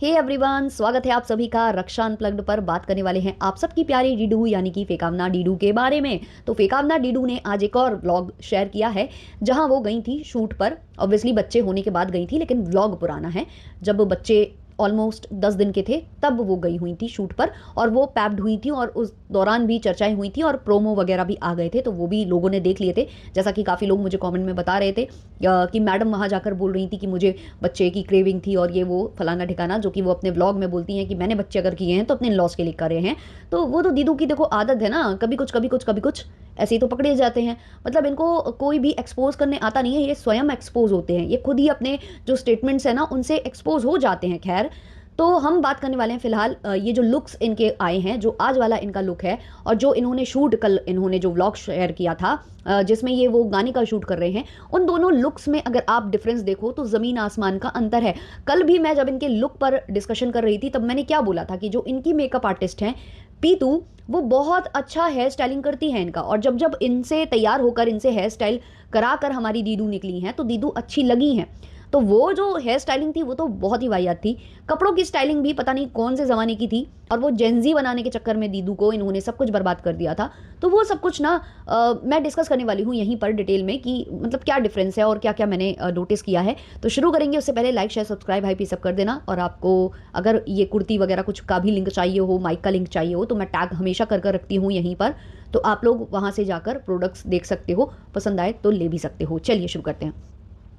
Hey everyone, स्वागत है आप सभी का रक्षा अनप्लग्ड पर। बात करने वाले हैं आप सबकी प्यारी डीडू यानी कि फेकावना डीडू के बारे में। तो फेकावना डीडू ने आज एक और व्लॉग शेयर किया है जहां वो गई थी शूट पर। ऑब्वियसली बच्चे होने के बाद गई थी, लेकिन व्लॉग पुराना है, जब बच्चे ऑलमोस्ट 10 दिन के थे तब वो गई हुई थी शूट पर। और वो पैप्ड हुई थी और उस दौरान भी चर्चाएं हुई थी और प्रोमो वगैरह भी आ गए थे, तो वो भी लोगों ने देख लिए थे। जैसा कि काफ़ी लोग मुझे कमेंट में बता रहे थे कि मैडम वहाँ जाकर बोल रही थी कि मुझे बच्चे की क्रेविंग थी और ये वो फलाना ठिकाना, जो कि वो अपने व्लॉग में बोलती हैं कि मैंने बच्चे अगर किए हैं तो अपने लॉस के लिए कर रहे हैं। तो वो तो दीदू की देखो आदत है ना, कभी कुछ कभी कुछ कभी कुछ, ऐसे ही तो पकड़े जाते हैं। मतलब इनको कोई भी एक्सपोज करने आता नहीं है, ये स्वयं एक्सपोज होते हैं, ये खुद ही अपने जो स्टेटमेंट्स हैं ना उनसे एक्सपोज हो जाते हैं। खैर, तो हम बात करने वाले हैं फिलहाल ये जो लुक्स इनके आए हैं, जो आज वाला इनका लुक है और जो इन्होंने शूट कल इन्होंने जो व्लॉग शेयर किया था जिसमें ये वो गाने का शूट कर रहे हैं, उन दोनों लुक्स में अगर आप डिफरेंस देखो तो ज़मीन आसमान का अंतर है। कल भी मैं जब इनके लुक पर डिस्कशन कर रही थी तब मैंने क्या बोला था कि जो इनकी मेकअप आर्टिस्ट हैं पीतू, वो बहुत अच्छा हेयर स्टाइलिंग करती है इनका। और जब जब इनसे तैयार होकर इनसे हेयर स्टाइल करा कर हमारी दीदू निकली हैं तो दीदू अच्छी लगी हैं। तो वो जो हेयर स्टाइलिंग थी वो तो बहुत ही वाहियात थी। कपड़ों की स्टाइलिंग भी पता नहीं कौन से ज़माने की थी, और वो जेंजी बनाने के चक्कर में दीदू को इन्होंने सब कुछ बर्बाद कर दिया था। तो वो सब कुछ ना मैं डिस्कस करने वाली हूँ यहीं पर डिटेल में कि मतलब क्या डिफरेंस है और क्या क्या मैंने नोटिस किया है। तो शुरू करेंगे, उससे पहले like share subscribe high P सब कर देना। और आपको अगर ये कुर्ती वगैरह कुछ का भी लिंक चाहिए हो, माइक का लिंक चाहिए हो, तो मैं टैग हमेशा कर रखती हूँ यहीं पर, तो आप लोग वहाँ से जाकर प्रोडक्ट्स देख सकते हो, पसंद आए तो ले भी सकते हो। चलिए शुरू करते हैं।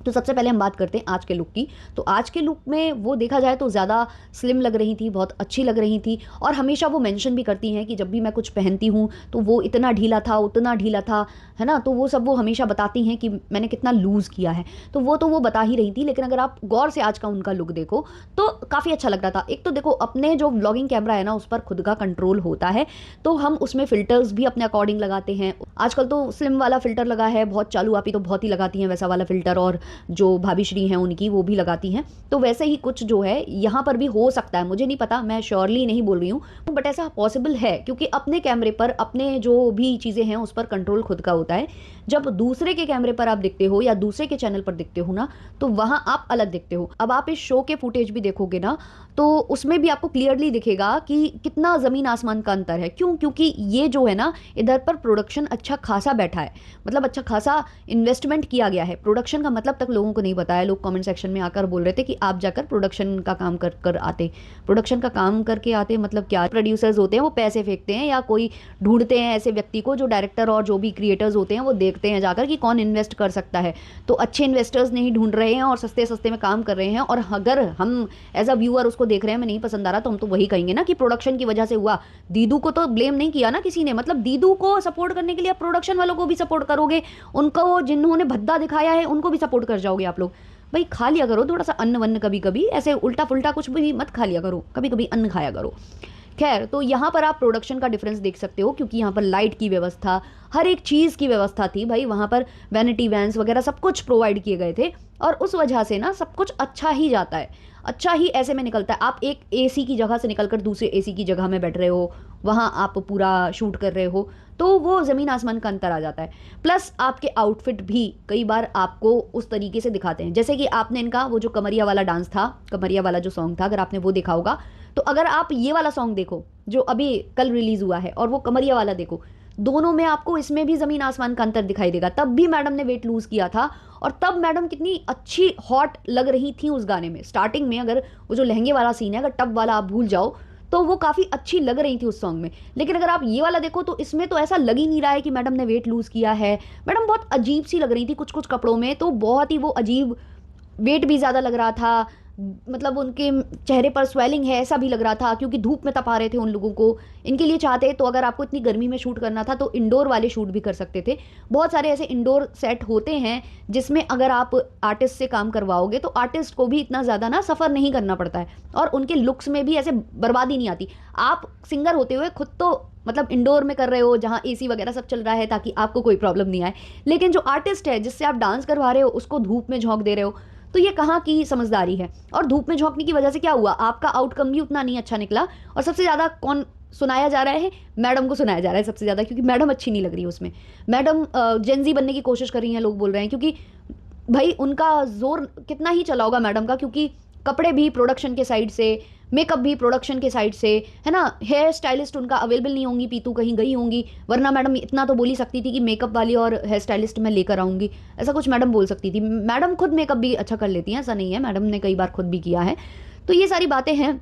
तो सबसे पहले हम बात करते हैं आज के लुक की। तो आज के लुक में वो देखा जाए तो ज़्यादा स्लिम लग रही थी, बहुत अच्छी लग रही थी। और हमेशा वो मेंशन भी करती हैं कि जब भी मैं कुछ पहनती हूँ तो वो इतना ढीला था, उतना ढीला था, है ना। तो वो सब वो हमेशा बताती हैं कि मैंने कितना लूज़ किया है, तो वो बता ही रही थी। लेकिन अगर आप गौर से आज का उनका लुक देखो तो काफ़ी अच्छा लग रहा था। एक तो देखो, अपने जो व्लॉगिंग कैमरा है ना उस पर खुद का कंट्रोल होता है, तो हम उसमें फ़िल्टर्स भी अपने अकॉर्डिंग लगाते हैं। आजकल तो स्लिम वाला फ़िल्टर लगा है, बहुत चालू, आप ही तो बहुत ही लगाती हैं वैसा वाला फ़िल्टर, और जो भाभी श्री हैं उनकी वो भी लगाती हैं। तो वैसे ही कुछ जो है यहाँ पर भी हो सकता है, मुझे नहीं पता, मैं श्योरली नहीं बोल रही हूँ, बट ऐसा पॉसिबल है क्योंकि अपने कैमरे पर अपने जो भी चीज़ें हैं उस पर कंट्रोल खुद का होता है। जब दूसरे के कैमरे पर आप दिखते हो या दूसरे के चैनल पर दिखते हो ना, तो वहाँ आप अलग दिखते हो। अब आप इस शो के फुटेज भी देखोगे ना तो उसमें भी आपको क्लियरली दिखेगा कि कितना ज़मीन आसमान का अंतर है। क्यों? क्योंकि ये जो है ना, इधर पर प्रोडक्शन अच्छा खासा बैठा है, मतलब अच्छा खासा इन्वेस्टमेंट किया गया है। प्रोडक्शन का मतलब तक लोगों को नहीं पता है। लोग कमेंट सेक्शन में आकर बोल रहे थे कि आप जाकर प्रोडक्शन का काम कर आते। प्रोडक्शन का काम करके आते मतलब क्या? प्रोड्यूसर्स होते हैं वो पैसे फेंकते हैं या कोई ढूंढते हैं ऐसे व्यक्ति को, जो डायरेक्टर और जो भी क्रिएटर्स होते हैं वो देखते हैं जाकर कि कौन इन्वेस्ट कर सकता है। तो अच्छे इन्वेस्टर्स नहीं ढूंढ रहे हैं और सस्ते सस्ते में काम कर रहे हैं। और अगर हम एज अ व्यूअर उसको देख रहे हैं, हमें नहीं पसंद आ रहा, तो हम तो वही कहेंगे ना कि प्रोडक्शन की वजह से हुआ। दीदू को तो ब्लेम नहीं किया ना किसी ने, मतलब दीदू को सपोर्ट करने के लिए आप प्रोडक्शन वालों को भी सपोर्ट करोगे, उनको जिन्होंने भद्दा दिखाया है उनको भी सपोर्ट कर जाओगे आप लोग। भाई खा लिया करो थोड़ा सा अन्न वन्न, कभी कभी ऐसे उल्टा फुल्टा कुछ भी मत खा लिया करो, कभी कभी अन्न खाया करो। खैर, तो यहाँ पर आप प्रोडक्शन का डिफरेंस देख सकते हो क्योंकि यहाँ पर लाइट की व्यवस्था, हर एक चीज़ की व्यवस्था थी भाई। वहाँ पर वैनिटी वैन्स वगैरह सब कुछ प्रोवाइड किए गए थे, और उस वजह से ना सब कुछ अच्छा ही जाता है, अच्छा ही ऐसे में निकलता है। आप एक एसी की जगह से निकलकर दूसरे एसी की जगह में बैठ रहे हो, वहाँ आप पूरा शूट कर रहे हो, तो वो ज़मीन आसमान का अंतर आ जाता है। प्लस आपके आउटफिट भी कई बार आपको उस तरीके से दिखाते हैं, जैसे कि आपने इनका वो जो कमरिया वाला डांस था, कमरिया वाला जो सॉन्ग था, अगर आपने वो देखा होगा, तो अगर आप ये वाला सॉन्ग देखो जो अभी कल रिलीज़ हुआ है और वो कमरिया वाला देखो, दोनों में आपको इसमें भी ज़मीन आसमान का अंतर दिखाई देगा। तब भी मैडम ने वेट लूज़ किया था और तब मैडम कितनी अच्छी हॉट लग रही थी उस गाने में। स्टार्टिंग में अगर वो जो लहंगे वाला सीन है, अगर टब वाला आप भूल जाओ, तो वो काफ़ी अच्छी लग रही थी उस सॉन्ग में। लेकिन अगर आप ये वाला देखो तो इसमें तो ऐसा लग ही नहीं रहा है कि मैडम ने वेट लूज़ किया है। मैडम बहुत अजीब सी लग रही थी कुछ कुछ कपड़ों में, तो बहुत ही वो अजीब, वेट भी ज़्यादा लग रहा था, मतलब उनके चेहरे पर स्वेलिंग है ऐसा भी लग रहा था, क्योंकि धूप में तपा रहे थे उन लोगों को। इनके लिए चाहते तो अगर आपको इतनी गर्मी में शूट करना था तो इंडोर वाले शूट भी कर सकते थे। बहुत सारे ऐसे इंडोर सेट होते हैं जिसमें अगर आप आर्टिस्ट से काम करवाओगे तो आर्टिस्ट को भी इतना ज़्यादा ना सफ़र नहीं करना पड़ता है, और उनके लुक्स में भी ऐसे बर्बादी नहीं आती। आप सिंगर होते हुए खुद तो मतलब इंडोर में कर रहे हो जहाँ एसी वगैरह सब चल रहा है ताकि आपको कोई प्रॉब्लम नहीं आए, लेकिन जो आर्टिस्ट है जिससे आप डांस करवा रहे हो उसको धूप में झोंक दे रहे हो, तो ये कहाँ की समझदारी है। और धूप में झोंकने की वजह से क्या हुआ, आपका आउटकम भी उतना नहीं अच्छा निकला। और सबसे ज़्यादा कौन सुनाया जा रहा है? मैडम को सुनाया जा रहा है सबसे ज़्यादा, क्योंकि मैडम अच्छी नहीं लग रही है उसमें। मैडम जेंजी बनने की कोशिश कर रही हैं, लोग बोल रहे हैं, क्योंकि भाई उनका जोर कितना ही चला होगा मैडम का, क्योंकि कपड़े भी प्रोडक्शन के साइड से, मेकअप भी प्रोडक्शन के साइड से, है ना। हेयर स्टाइलिस्ट उनका अवेलेबल नहीं होंगी, पीतू कहीं गई होंगी, वरना मैडम इतना तो बोल ही सकती थी कि मेकअप वाली और हेयर स्टाइलिस्ट मैं लेकर आऊँगी, ऐसा कुछ मैडम बोल सकती थी। मैडम खुद मेकअप भी अच्छा कर लेती हैं, ऐसा नहीं है, मैडम ने कई बार खुद भी किया है। तो ये सारी बातें हैं,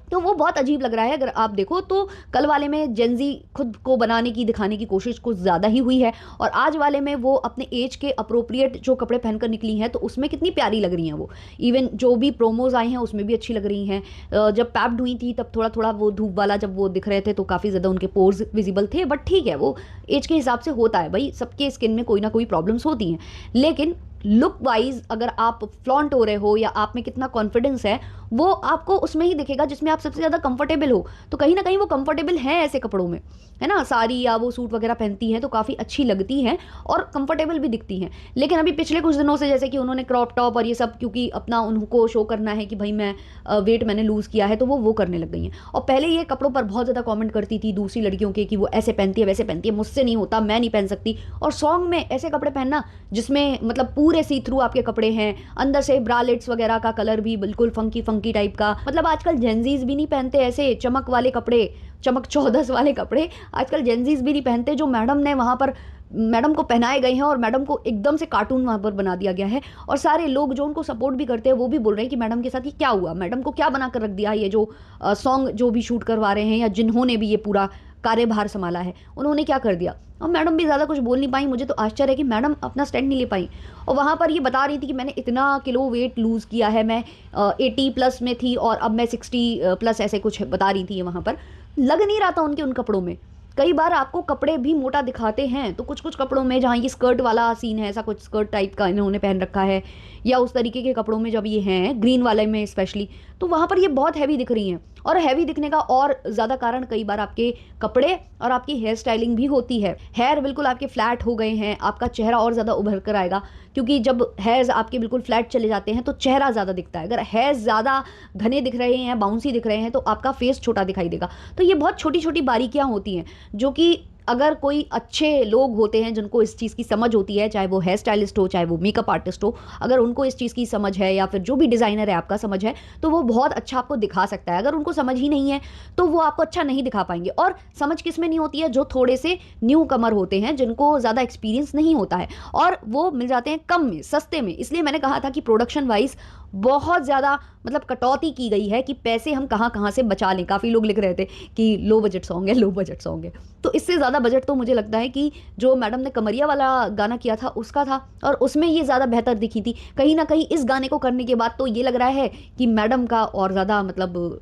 तो वो बहुत अजीब लग रहा है। अगर आप देखो तो कल वाले में जेंजी खुद को बनाने की, दिखाने की कोशिश कुछ ज़्यादा ही हुई है, और आज वाले में वो अपने एज के अप्रोप्रिएट जो कपड़े पहनकर निकली हैं, तो उसमें कितनी प्यारी लग रही हैं वो। इवन जो भी प्रोमोज आए हैं उसमें भी अच्छी लग रही हैं। जब पैप्ड हुई थी तब थोड़ा थोड़ा वो धूप वाला जब वो दिख रहे थे तो काफ़ी ज़्यादा उनके पोर्स विजिबल थे, बट ठीक है, वो एज के हिसाब से होता है भाई, सबके स्किन में कोई ना कोई प्रॉब्लम्स होती हैं। लेकिन लुक वाइज अगर आप फ्लॉन्ट हो रहे हो या आप में कितना कॉन्फिडेंस है, वो आपको उसमें ही दिखेगा जिसमें आप सबसे ज़्यादा कंफर्टेबल हो। तो कहीं ना कहीं वो कंफर्टेबल है ऐसे कपड़ों में, है ना। साड़ी या वो सूट वगैरह पहनती हैं तो काफ़ी अच्छी लगती हैं और कंफर्टेबल भी दिखती हैं। लेकिन अभी पिछले कुछ दिनों से जैसे कि उन्होंने क्रॉप टॉप और ये सब, क्योंकि अपना उनको शो करना है कि भाई मैं वेट मैंने लूज़ किया है, तो वो करने लग गई हैं। और पहले ये कपड़ों पर बहुत ज़्यादा कॉमेंट करती थी दूसरी लड़कियों के कि वो ऐसे पहनती है वैसे पहनती है, मुझसे नहीं होता, मैं नहीं पहन सकती। और सॉन्ग में ऐसे कपड़े पहनना जिसमें मतलब पूरे सी थ्रू आपके कपड़े हैं, अंदर से ब्रालेट्स वगैरह का कलर भी बिल्कुल फंकी फंकी टाइप का। मतलब आजकल जेंजीज भी नहीं पहनते ऐसे चमक वाले कपड़े, चमक चौदस वाले कपड़े आजकल जेंजीज भी नहीं पहनते, जो मैडम ने वहाँ पर मैडम को पहनाए गए हैं, और मैडम को एकदम से कार्टून वहाँ पर बना दिया गया है। और सारे लोग जो उनको सपोर्ट भी करते हैं वो भी बोल रहे हैं कि मैडम के साथ ये क्या हुआ, मैडम को क्या बना कर रख दिया। ये जो सॉन्ग जो भी शूट करवा रहे हैं या जिन्होंने भी ये पूरा कार्यभार संभाला है, उन्होंने क्या कर दिया। और मैडम भी ज़्यादा कुछ बोल नहीं पाई। मुझे तो आश्चर्य है कि मैडम अपना स्टैंड नहीं ले पाई। और वहाँ पर ये बता रही थी कि मैंने इतना किलो वेट लूज़ किया है, मैं 80 प्लस में थी और अब मैं 60 प्लस, ऐसे कुछ बता रही थी। वहाँ पर लग नहीं रहा था उनके उन कपड़ों में। कई बार आपको कपड़े भी मोटा दिखाते हैं, तो कुछ कुछ कपड़ों में जहाँ ये स्कर्ट वाला सीन है, ऐसा कुछ स्कर्ट टाइप का इन्होंने पहन रखा है, या उस तरीके के कपड़ों में जब ये हैं ग्रीन वाले में स्पेशली, तो वहाँ पर ये बहुत हैवी दिख रही हैं। और हैवी दिखने का और ज़्यादा कारण कई बार आपके कपड़े और आपकी हेयर स्टाइलिंग भी होती है। हेयर बिल्कुल आपके फ्लैट हो गए हैं, आपका चेहरा और ज़्यादा उभर कर आएगा, क्योंकि जब हेयर्स आपके बिल्कुल फ्लैट चले जाते हैं तो चेहरा ज़्यादा दिखता है। अगर हेयर्स ज़्यादा घने दिख रहे हैं, बाउंसी दिख रहे हैं, तो आपका फेस छोटा दिखाई देगा। तो ये बहुत छोटी छोटी बारीकियाँ होती हैं जो कि अगर कोई अच्छे लोग होते हैं जिनको इस चीज़ की समझ होती है, चाहे वो हेयर स्टाइलिस्ट हो, चाहे वो मेकअप आर्टिस्ट हो, अगर उनको इस चीज़ की समझ है या फिर जो भी डिज़ाइनर है आपका समझ है, तो वो बहुत अच्छा आपको दिखा सकता है। अगर उनको समझ ही नहीं है तो वो आपको अच्छा नहीं दिखा पाएंगे। और समझ किस में नहीं होती है, जो थोड़े से न्यू कमर होते हैं, जिनको ज़्यादा एक्सपीरियंस नहीं होता है, और वो मिल जाते हैं कम में, सस्ते में। इसलिए मैंने कहा था कि प्रोडक्शन वाइज बहुत ज़्यादा मतलब कटौती की गई है कि पैसे हम कहाँ कहाँ से बचा लें। काफ़ी लोग लिख रहे थे कि लो बजट सॉन्ग है, लो बजट सॉन्ग है। तो इससे ज़्यादा बजट तो मुझे लगता है कि जो मैडम ने कमरिया वाला गाना किया था उसका था, और उसमें ये ज़्यादा बेहतर दिखी थी। कहीं ना कहीं इस गाने को करने के बाद तो ये लग रहा है कि मैडम का और ज़्यादा मतलब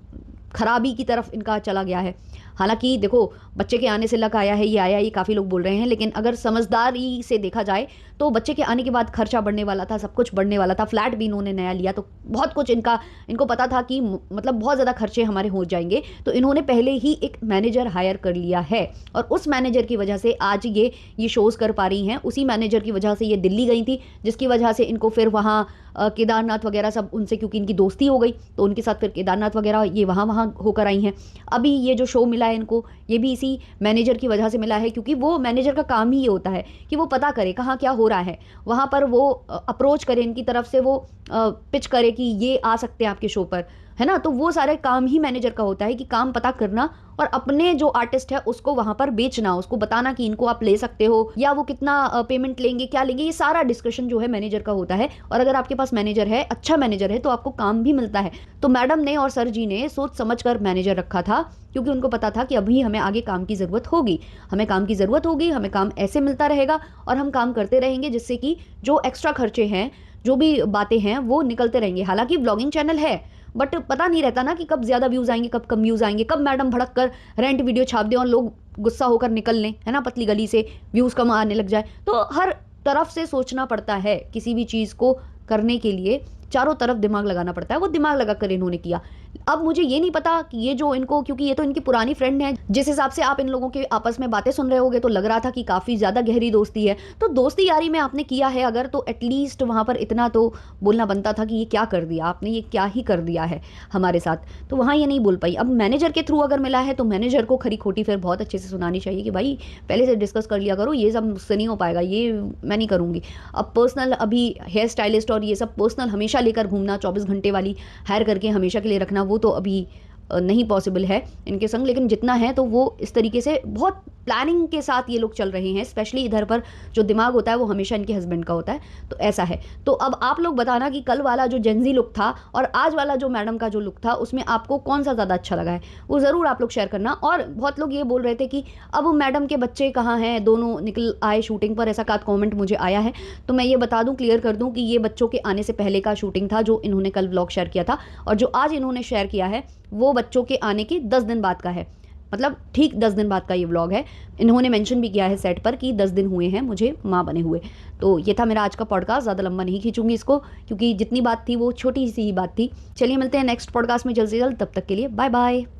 खराबी की तरफ इनका चला गया है। हालांकि देखो, बच्चे के आने से लक आया है, ये आया, ये काफ़ी लोग बोल रहे हैं, लेकिन अगर समझदारी से देखा जाए तो बच्चे के आने के बाद खर्चा बढ़ने वाला था, सब कुछ बढ़ने वाला था। फ्लैट भी इन्होंने नया लिया, तो बहुत कुछ इनको पता था कि मतलब बहुत ज़्यादा खर्चे हमारे हो जाएंगे, तो इन्होंने पहले ही एक मैनेजर हायर कर लिया है। और उस मैनेजर की वजह से आज ये शोज़ कर पा रही हैं। उसी मैनेजर की वजह से ये दिल्ली गई थी, जिसकी वजह से इनको फिर वहाँ केदारनाथ वगैरह सब उनसे, क्योंकि इनकी दोस्ती हो गई, तो उनके साथ फिर केदारनाथ वगैरह ये वहाँ होकर आई हैं। अभी ये जो शो मिला है इनको, ये भी इसी मैनेजर की वजह से मिला है, क्योंकि वो मैनेजर का काम ही ये होता है कि वो पता करे कहाँ क्या हो रहा है, वहाँ पर वो अप्रोच करे, इनकी तरफ से वो पिच करे कि ये आ सकते हैं आपके शो पर, है ना। तो वो सारे काम ही मैनेजर का होता है कि काम पता करना और अपने जो आर्टिस्ट है उसको वहाँ पर बेचना, उसको बताना कि इनको आप ले सकते हो या वो कितना पेमेंट लेंगे, क्या लेंगे, ये सारा डिस्कशन जो है मैनेजर का होता है। और अगर आपके पास मैनेजर है, अच्छा मैनेजर है, तो आपको काम भी मिलता है। तो मैडम ने और सर जी ने सोच समझ कर मैनेजर रखा था, क्योंकि उनको पता था कि अभी हमें आगे काम की ज़रूरत होगी, हमें काम की ज़रूरत होगी, हमें काम ऐसे मिलता रहेगा और हम काम करते रहेंगे, जिससे कि जो एक्स्ट्रा खर्चे हैं, जो भी बातें हैं, वो निकलते रहेंगे। हालांकि ब्लॉगिंग चैनल है, बट पता नहीं रहता ना कि कब ज़्यादा व्यूज़ आएंगे, कब कम व्यूज़ आएंगे, कब मैडम भड़क कर रेंट वीडियो छाप दें और लोग गुस्सा होकर निकल लें, है ना, पतली गली से व्यूज़ कम आने लग जाए। तो हर तरफ से सोचना पड़ता है किसी भी चीज़ को करने के लिए, चारों तरफ दिमाग लगाना पड़ता है। वो दिमाग लगा कर इन्होंने किया, अब मुझे ये नहीं पता कि ये जो इनको, क्योंकि ये तो इनकी पुरानी फ्रेंड है, जिस हिसाब से आप इन लोगों के आपस में बातें सुन रहे होगे तो लग रहा था कि काफ़ी ज़्यादा गहरी दोस्ती है। तो दोस्ती यारी में आपने किया है अगर, तो एटलीस्ट वहाँ पर इतना तो बोलना बनता था कि ये क्या कर दिया आपने, ये क्या ही कर दिया है हमारे साथ। तो वहाँ ये नहीं बोल पाई। अब मैनेजर के थ्रू अगर मिला है तो मैनेजर को खरी खोटी फिर बहुत अच्छे से सुनानी चाहिए कि भाई पहले से डिस्कस कर लिया करो, ये सब मुझसे नहीं हो पाएगा, ये मैं नहीं करूँगी। अब पर्सनल अभी हेयर स्टाइलिस्ट और ये सब पर्सनल हमेशा लेकर घूमना, 24 घंटे वाली हायर करके हमेशा के लिए रखना, वो तो अभी नहीं पॉसिबल है इनके संग। लेकिन जितना है तो वो इस तरीके से बहुत प्लानिंग के साथ ये लोग चल रहे हैं। स्पेशली इधर पर जो दिमाग होता है वो हमेशा इनके हस्बैंड का होता है, तो ऐसा है। तो अब आप लोग बताना कि कल वाला जो जेंजी लुक था और आज वाला जो मैडम का जो लुक था उसमें आपको कौन सा ज़्यादा अच्छा लगा है, वो ज़रूर आप लोग शेयर करना। और बहुत लोग ये बोल रहे थे कि अब मैडम के बच्चे कहाँ हैं, दोनों निकल आए शूटिंग पर, ऐसा का कॉमेंट मुझे आया है। तो मैं ये बता दूँ, क्लियर कर दूँ कि ये बच्चों के आने से पहले का शूटिंग था जो इन्होंने कल व्लॉग शेयर किया था, और जो आज इन्होंने शेयर किया है वो बच्चों के आने के 10 दिन बाद का है। मतलब ठीक 10 दिन बाद का ये व्लॉग है। इन्होंने मेंशन भी किया है सेट पर कि 10 दिन हुए हैं मुझे माँ बने हुए। तो ये था मेरा आज का पॉडकास्ट, ज़्यादा लंबा नहीं खींचूंगी इसको, क्योंकि जितनी बात थी वो छोटी सी ही बात थी। चलिए मिलते हैं नेक्स्ट पॉडकास्ट में जल्द से जल्द, तब तक के लिए बाय बाय।